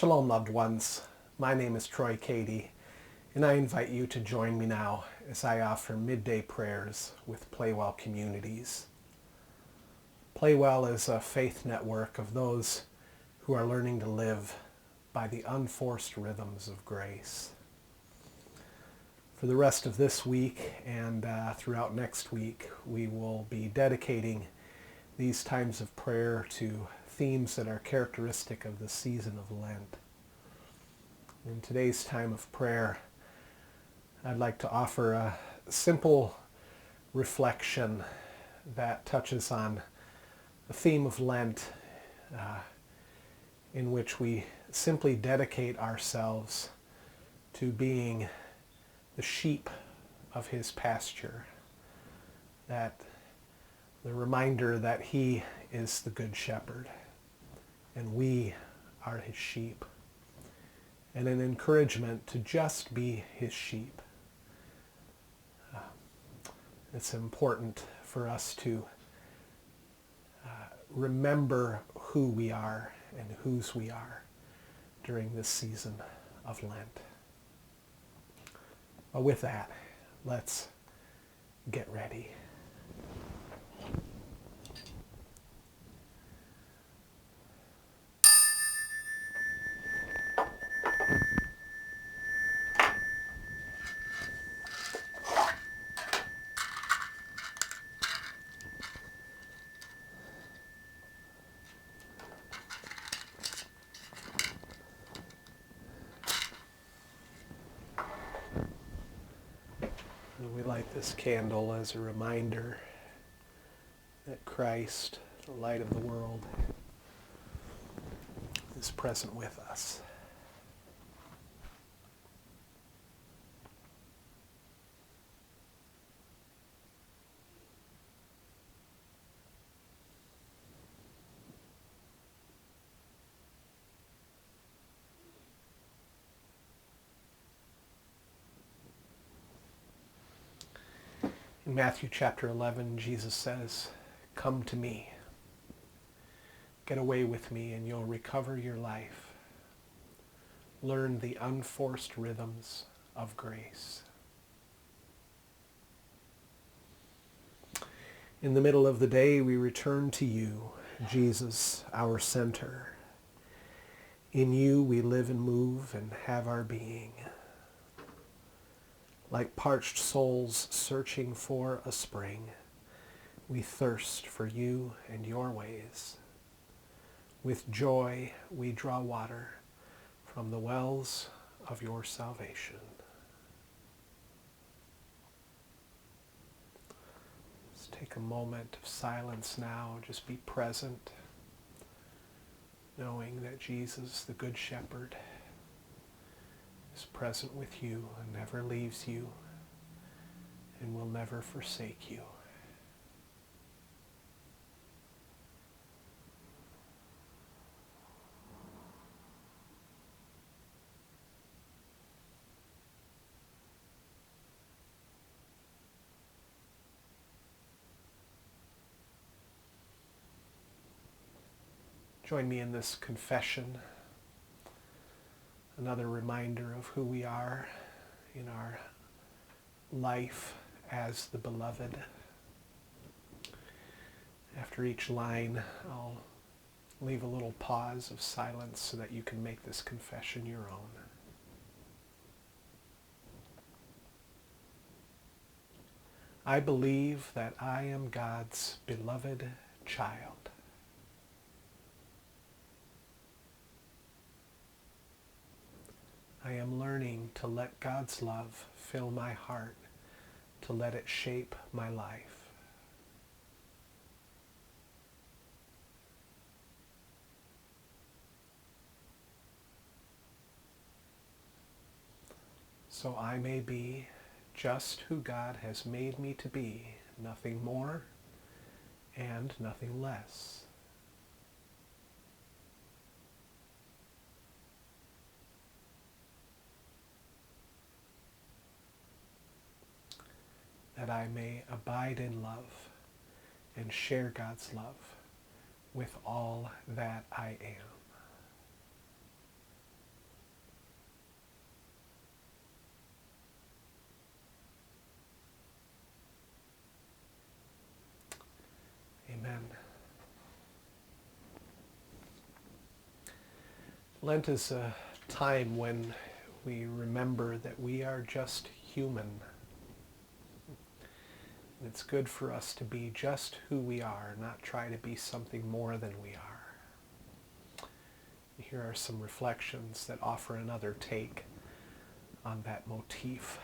Shalom, loved ones. My name is Troy Cady, and I invite you to join me now as I offer midday prayers with PlayWell communities. PlayWell is a faith network of those who are learning to live by the unforced rhythms of grace. For the rest of this week and throughout next week, we will be dedicating these times of prayer to themes that are characteristic of the season of Lent. In today's time of prayer, I'd like to offer a simple reflection that touches on the theme of Lent, in which we simply dedicate ourselves to being the sheep of his pasture, that the reminder that he is the good shepherd and we are his sheep, and an encouragement to just be his sheep. It's important for us to remember who we are and whose we are during this season of Lent. Well, with that, let's get ready. We light this candle as a reminder that Christ, the light of the world, is present with us. In Matthew chapter 11, Jesus says, "Come to me. Get away with me and you'll recover your life. Learn the unforced rhythms of grace." In the middle of the day, we return to you, Jesus, our center. In you we live and move and have our being. Like parched souls searching for a spring, we thirst for you and your ways. With joy we draw water from the wells of your salvation. Let's take a moment of silence now. Just be present, knowing that Jesus, the Good Shepherd, is present with you and never leaves you and will never forsake you. Join me in this confession, another reminder of who we are in our life as the beloved. After each line, I'll leave a little pause of silence so that you can make this confession your own. I believe that I am God's beloved child. I am learning to let God's love fill my heart, to let it shape my life. So I may be just who God has made me to be, nothing more and nothing less. That I may abide in love and share God's love with all that I am. Lent is a time when we remember that we are just human. It's good for us to be just who we are, not try to be something more than we are. Here are some reflections that offer another take on that motif.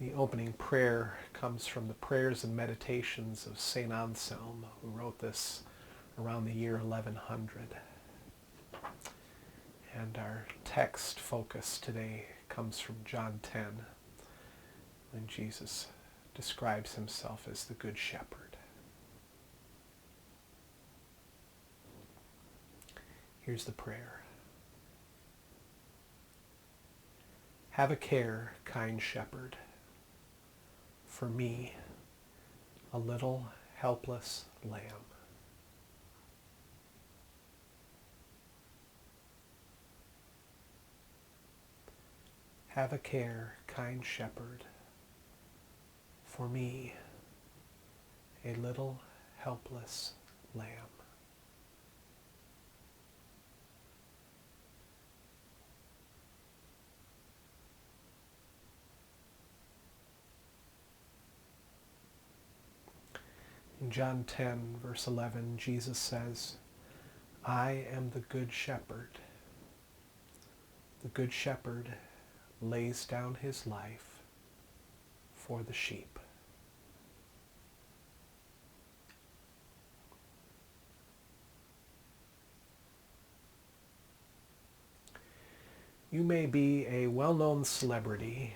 The opening prayer comes from the Prayers and Meditations of St. Anselm, who wrote this around the year 1100. And our text focus today comes from John 10, when Jesus describes himself as the Good Shepherd. Here's the prayer. Have a care, kind shepherd, for me, a little helpless lamb. Have a care, kind shepherd, for me, a little helpless lamb. In John 10, verse 11, Jesus says, I am the good shepherd. The good shepherd lays down his life for the sheep. You may be a well-known celebrity,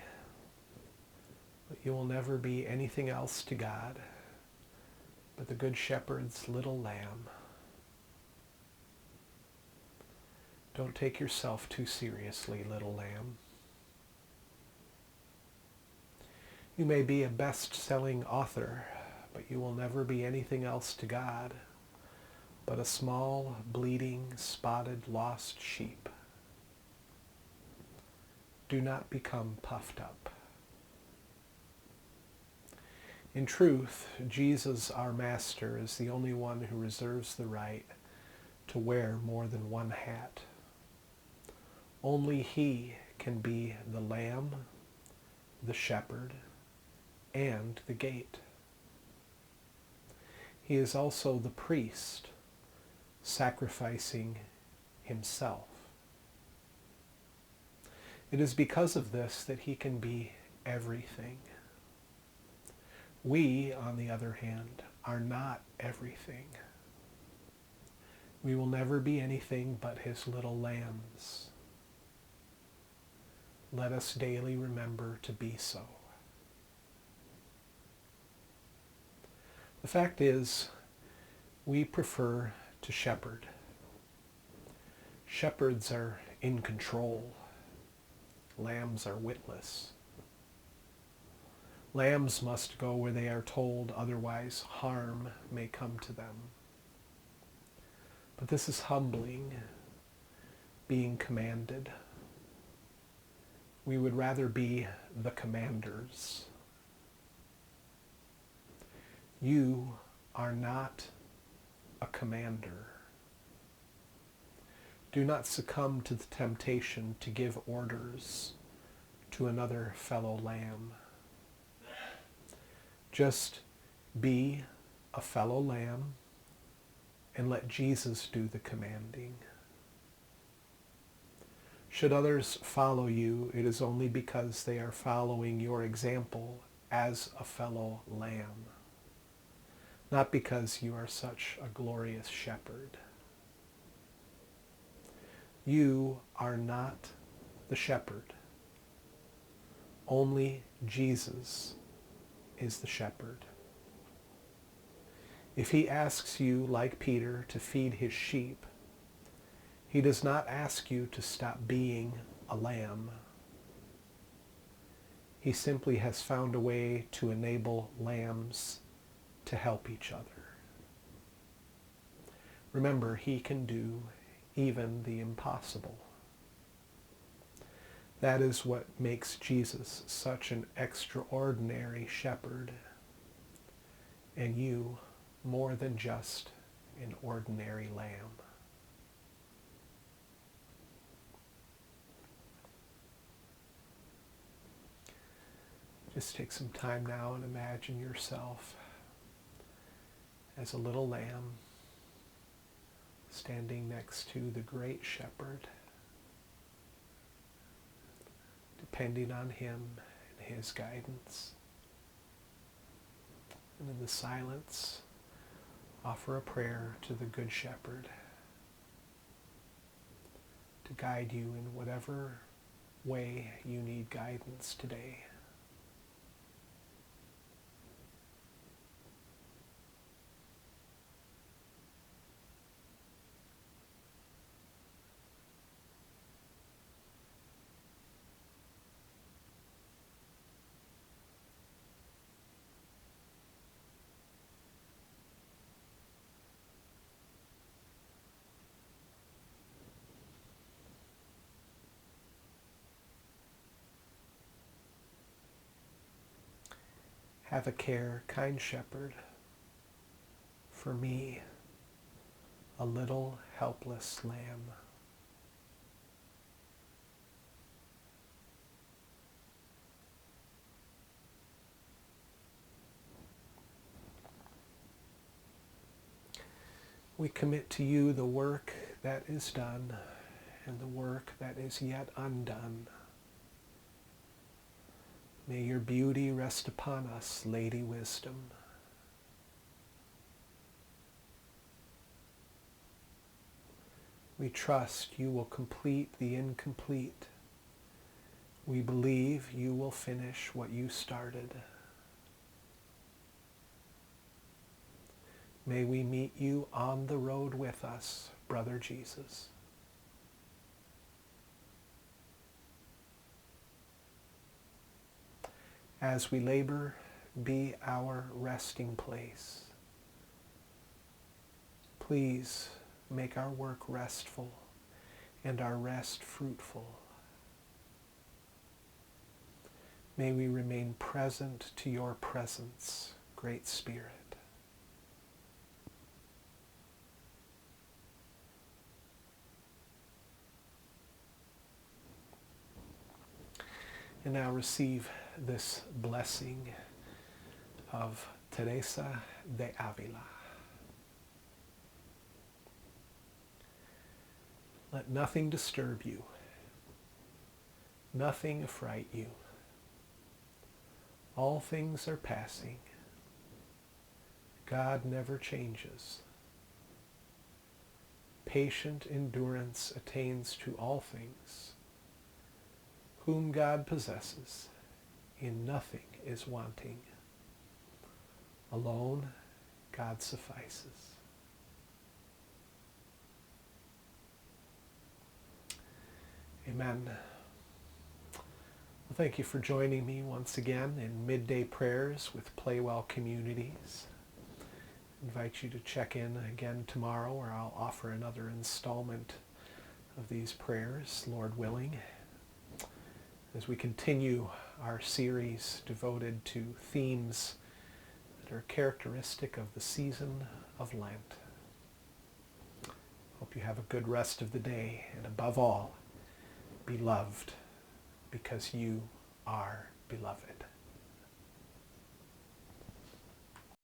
but you will never be anything else to God but the Good Shepherd's little lamb. Don't take yourself too seriously, little lamb. You may be a best-selling author, but you will never be anything else to God but a small, bleeding, spotted, lost sheep. Do not become puffed up. In truth, Jesus, our Master, is the only one who reserves the right to wear more than one hat. Only he can be the lamb, the shepherd, and the gate. He is also the priest, sacrificing himself. It is because of this that he can be everything. We, on the other hand, are not everything. We will never be anything but his little lambs. Let us daily remember to be so. The fact is, we prefer to shepherd. Shepherds are in control. Lambs are witless. Lambs must go where they are told, otherwise harm may come to them. But this is humbling, being commanded. We would rather be the commanders. You are not a commander. Do not succumb to the temptation to give orders to another fellow lamb. Just be a fellow lamb and let Jesus do the commanding. Should others follow you, it is only because they are following your example as a fellow lamb, not because you are such a glorious shepherd. You are not the shepherd. Only Jesus is the shepherd. If he asks you, like Peter, to feed his sheep, he does not ask you to stop being a lamb. He simply has found a way to enable lambs to help each other. Remember, he can do even the impossible. That is what makes Jesus such an extraordinary shepherd, and you more than just an ordinary lamb. Just take some time now and imagine yourself as a little lamb standing next to the great shepherd, depending on him and his guidance. And in the silence, offer a prayer to the Good Shepherd to guide you in whatever way you need guidance today. Have a care, kind shepherd, for me, a little helpless lamb. We commit to you the work that is done and the work that is yet undone. May your beauty rest upon us, Lady Wisdom. We trust you will complete the incomplete. We believe you will finish what you started. May we meet you on the road with us, Brother Jesus. As we labor, be our resting place. Please make our work restful and our rest fruitful. May we remain present to your presence, Great Spirit. And now receive this blessing of Teresa de Avila. Let nothing disturb you, nothing affright you. All things are passing. God never changes. Patient endurance attains to all things. Whom God possesses, in nothing is wanting. Alone, God suffices. Amen. Well, thank you for joining me once again in Midday Prayers with PlayWell Communities. I invite you to check in again tomorrow, where I'll offer another installment of these prayers, Lord willing, as we continue our series devoted to themes that are characteristic of the season of Lent. Hope you have a good rest of the day, and above all, be loved because you are beloved.